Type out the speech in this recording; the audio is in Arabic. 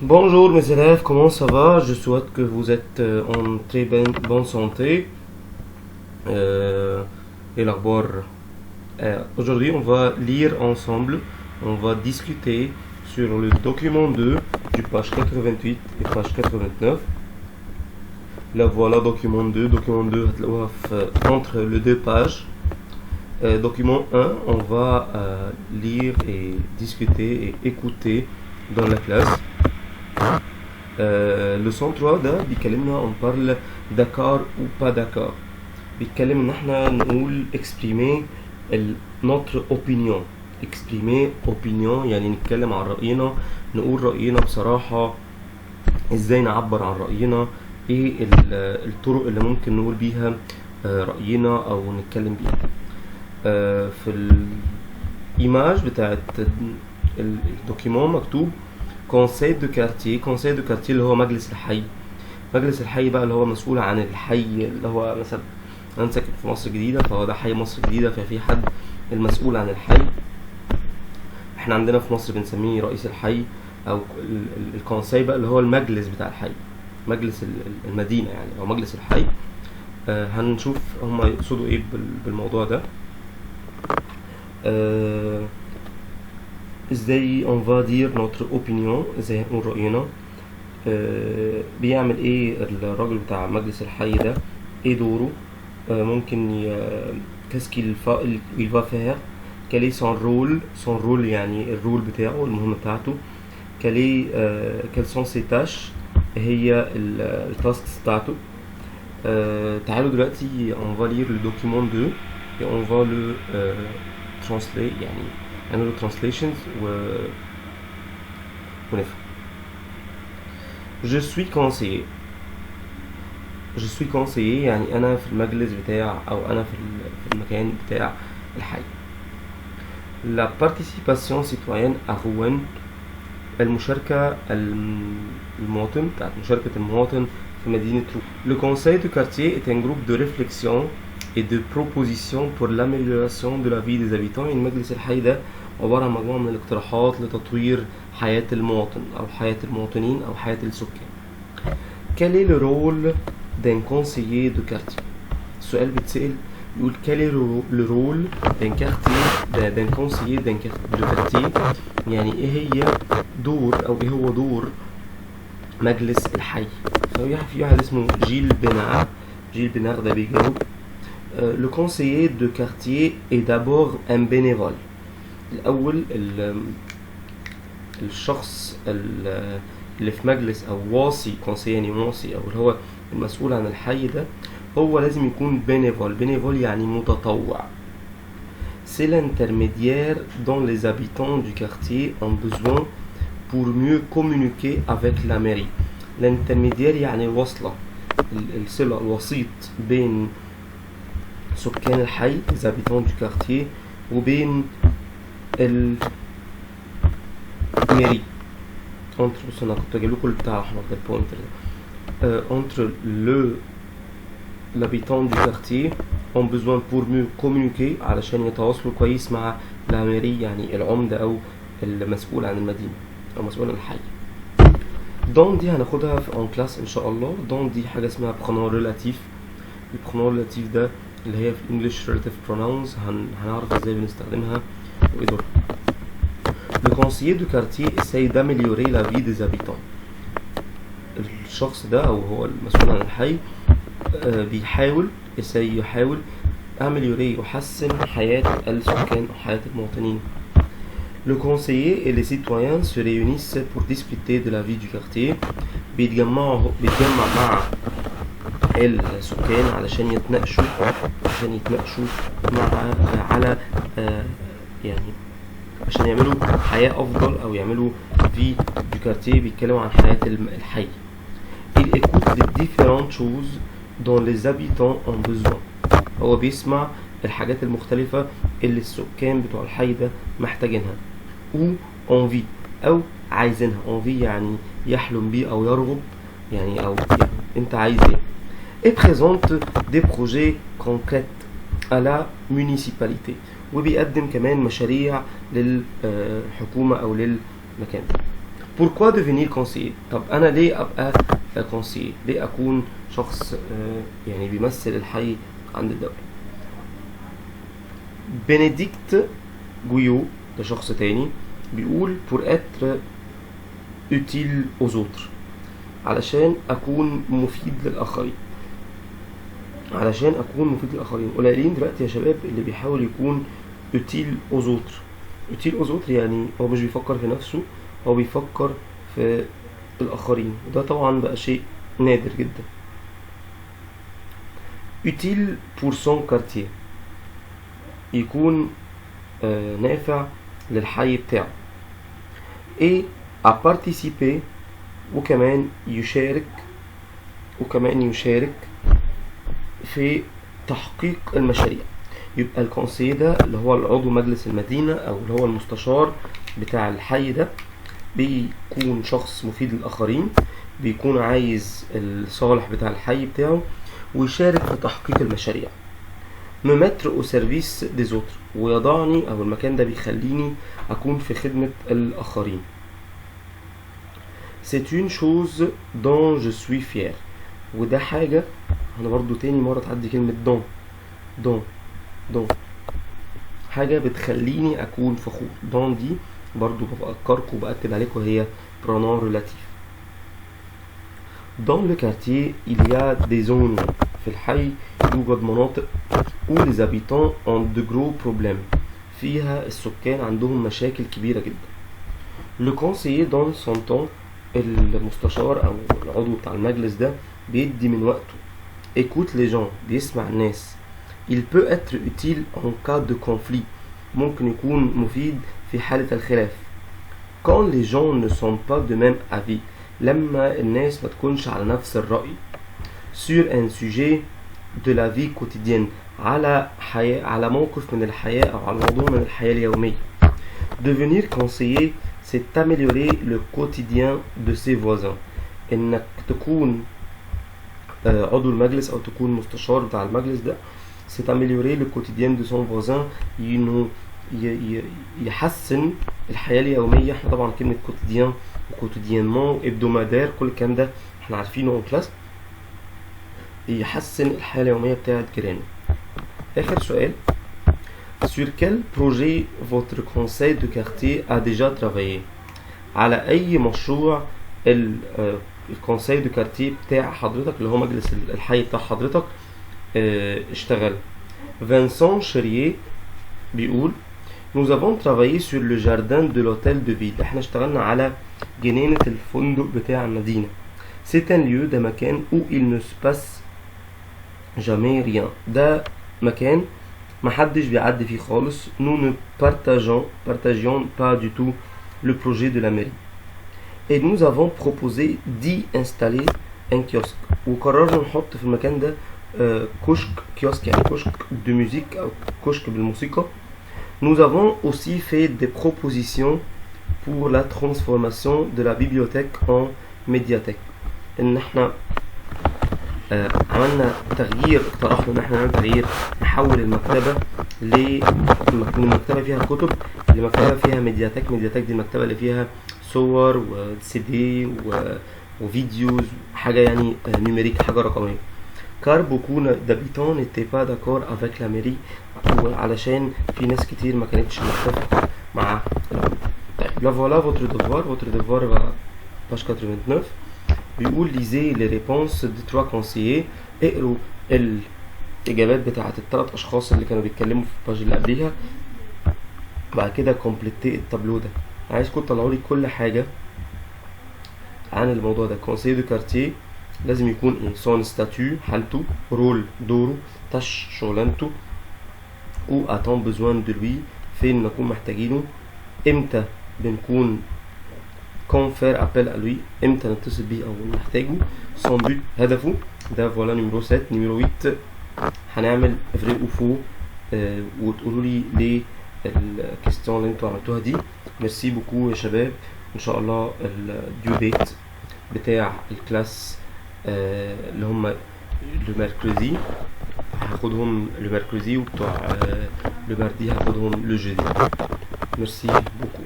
Bonjour mes élèves, comment ça va? Je souhaite que vous êtes en très bonne santé. Et l'arbor. Aujourd'hui, on va lire ensemble, on va discuter sur le document 2 du page 88 et page 89. Là voilà document 2 هتلاقوها entre les deux pages. Document 1, on va lire et discuter et écouter dans la classe. leçon 3 ده بيكلمنا on parle d'accord ou pas d'accord. بيتكلم ان احنا نقول exprimer notre opinion. exprimer opinion يعني نتكلم عن رأينا، نقول رأينا بصراحة، ازاي نعبر عن رأينا، ايه الطرق اللي ممكن نقول بيها رأينا او نتكلم بيها. في الايماج بتاعت الدوكيمون مكتوب كونساي دو كارتيه. كونساي دو كارتيه اللي هو مجلس الحي. مجلس الحي بقى اللي هو مسؤول عن الحي، اللي هو مثلا انا ساكن في مصر الجديدة فهو ده حي مصر الجديدة، ففي حد المسؤول عن الحي. احنا عندنا في مصر بنسميه رئيس الحي، او الكونساي بقى اللي هو المجلس بتاع الحي، مجلس المدينة يعني، او مجلس الحي. هنشوف هما يقصدوا ايه بالموضوع ده. ازاي on va dire notre opinion، ازاي هنقول رأينا. بيعمل ايه الراجل بتاع مجلس الحي ده، ايه دوره، ممكن qu'est-ce qu'il va faire، quel est son rôle. son rôle يعني الرول بتاعه، المهمة بتاعته. quelles sont ses tâches، هي التاسكس بتاعته. تعالوا دلوقتي on va lire le document 2 et on va le translate، يعني نعمل translations ونفهم. je suis conseiller. je suis conseiller يعني أنا في المجلس بتاع، أو أنا في المكان بتاع الحي. la participation citoyenne à Rouen، المشاركة المواطن، بتاعت مشاركة المواطن في مدينة روuen. le conseil de quartier est un groupe de réflexion et de propositions pour l'amélioration de la vie des habitants. يعني مجلس الحي ده عبارة عن مجموعة من الاقتراحات لتطوير حياة المواطن أو حياة المواطنين أو حياة السكان. quel est le rôle d'un conseiller de quartier. السؤال بيتسأل يقول quel est le rôle d'un quartier، d'un conseiller de quartier، يعني ايه هي دور او ايه هو دور مجلس الحي. في واحد اسمه جيل بنار. جيل بنار ده بيجاوب le conseiller de quartier est d'abord un bénévole. الأول الشخص اللي في مجلس أو واصي، conseiller يعني واصي أو اللي هو المسؤول عن الحي ده، هو لازم يكون bénévole. bénévole يعني متطوع. c'est l'intermédiaire dont les habitants du quartier ont besoin pour mieux communiquer avec la mairie. l'intermédiaire يعني الوصلة، الصلة، الوسيط بين سكان الحي les habitants du quartier وبين الميري. entre، بصوا انا كنت اجيب لكم بتاع احمر ده البوينتر ده. entre l'habitant du quartier ont besoin pour mieux communiquer، علشان يتواصلوا كويس مع la mairie يعني العمدة او المسؤول عن المدينة او مسؤول عن الحي. دون دي هناخدها في اون كلاس ان شاء الله. دون دي حاجة اسمها pronom relatif. البرونون ريلاتيف ده اللي هي في English relative pronouns، هنعرف ازاي بنستخدمها وايه دورها. le conseiller du quartier essaye d'améliorer la vie des habitants. الشخص ده او هو المسؤول عن الحي بيحاول، يحاول améliorer، يحسن حياة السكان أو حياة المواطنين. le conseiller et les citoyens se réunissent pour discuter de la vie du quartier. بيتجمع مع السكان علشان يتناقشوا على يعني عشان يعملوا حياة أفضل أو يعملوا في du quartier. بيتكلموا عن حياة الحي. il écoute les différentes choses dont les habitants ont besoin. هو بيسمع الحاجات المختلفة اللي السكان بتوع الحي ده محتاجينها. ou envie أو عايزينها. envie يعني يحلم بيه أو يرغب، يعني أو يعني أنت عايز إيه. et présente des projets concrets à la municipalité. وبيقدم كمان مشاريع للحكومة أو للمكان. pourquoi devenir conseiller؟ طب انا ليه ابقى conseiller؟ ليه اكون شخص يعني بيمثل الحي عند الدولة؟ بنديكت جويو ده شخص تاني بيقول pour être utile aux autres، علشان اكون مفيد للاخرين. علشان اكون مفيد للاخرين قليلين دلوقتي يا شباب اللي بيحاول يكون utile aux autres. utile aux autres يعني هو مش بيفكر في نفسه، هو بيفكر في الاخرين، وده طبعا بقى شيء نادر جدا. utile pour son quartier يكون نافع للحي بتاعه. et à participer وكمان يشارك في تحقيق المشاريع. يبقى الكونسيه ده اللي هو العضو مجلس المدينة او اللي هو المستشار بتاع الحي ده بيكون شخص مفيد للآخرين، بيكون عايز الصالح بتاع الحي بتاعه ويشارك في تحقيق المشاريع. me mettre au service des autres ويضعني او المكان ده بيخليني اكون في خدمة الآخرين. c'est une chose dont je suis fier وده حاجة انا برضو تاني مرة تعدي كلمة دون حاجة بتخليني اكون فخور. دون دي برضو بفكركم وبأكد عليكم هي pronom relatif. dans le quartier il y a des zones في الحي يوجد مناطق où les habitants ont de gros problèmes فيها السكان عندهم مشاكل كبيرة جدا. le conseiller donne son temps المستشار او العضو بتاع المجلس ده بيدي من وقته. écoute les gens بيسمع الناس. il peut être utile en cas de conflit ممكن يكون مفيد في حالة الخلاف. quand les gens ne sont pas de même avis لما الناس ما تكونش على نفس الرأي. sur un sujet de la vie quotidienne على موقف من الحياة أو على موضوع من الحياة اليومية. devenir conseiller c'est améliorer le quotidien de ses voisins. إنك تكون عضو المجلس أو تكون مستشار بتاع المجلس ده c'est améliorer le quotidien de son voisin إنه يحسن الحياة اليومية. احنا طبعا كلمة quotidien وquotidiennement hebdomadaire كل الكلام ده احنا عارفينه اون كلاس. يحسن الحياة اليومية بتاعت جيرانه. آخر سؤال sur quel projet votre conseil de quartier a déjà travaillé؟ على أي مشروع الكونساي دو كارتيه بتاع حضرتك اللي هو مجلس الحي بتاع حضرتك اشتغل. فينسون شرييه بيقول nous avons travaillé sur le jardin de l'hôtel de ville. احنا اشتغلنا على جنينة الفندق بتاع المدينة. c'est un lieu ده مكان où il ne se passe jamais rien ده مكان محدش بيعدي فيه خالص. nous ne partagions pas du tout le projet de la mairie et nous avons proposé d'y installer un kiosque وقررنا نحط في المكان ده كيوسك يعني كشك de musique أو كشك بالموسيقى. nous avons aussi fait des propositions pour la transformation de la bibliothèque en médiathèque. ان احنا عملنا تغيير، اقترحنا ان احنا نعمل تغيير نحول المكتبة من مكتبة فيها كتب لمكتبة فيها ميدياتيك. ميدياتيك دي المكتبة اللي فيها صور وسي دي وفيديوز، حاجة يعني نيميريك، حاجة رقمية. car beaucoup d'habitants n'étaient pas d'accord avec la mairie علشان في ناس كتير ما كانتش متفقة مع طيب لا فوالا votre devoir page 89 بيقول lisez les réponses de 3 conseillers. اقروا الإجابات بتاعة الثلاث أشخاص اللي كانوا بيتكلموا في الباج اللي قبليها. بعد كده كومبليتي التابلو ده. عايزكم تطلعوا لي كل حاجة عن الموضوع ده. conseiller de quartier لازم يكون ايه؟ son statut حالته، رول دوره، تاش شغلانته، ou a-t-on besoin de lui فين نكون محتاجينه، امتى بنكون quand faire appel à lui امتى نتصل بيه او نحتاجه، son but هدفه ده. فوالا نيميرو 7. نيميرو 8 هنعمل vrai ou faux وتقولوا لي ليه الكيستيون اللي انتوا عملتوها دي. ميرسي بوكو يا شباب. ان شاء الله الديو ديت بتاع الكلاس اللي هم لو ميركودي هاخدهم لو ميركودي، وبتوع لو ماردي هاخدهم لو جودي. ميرسي بوكو.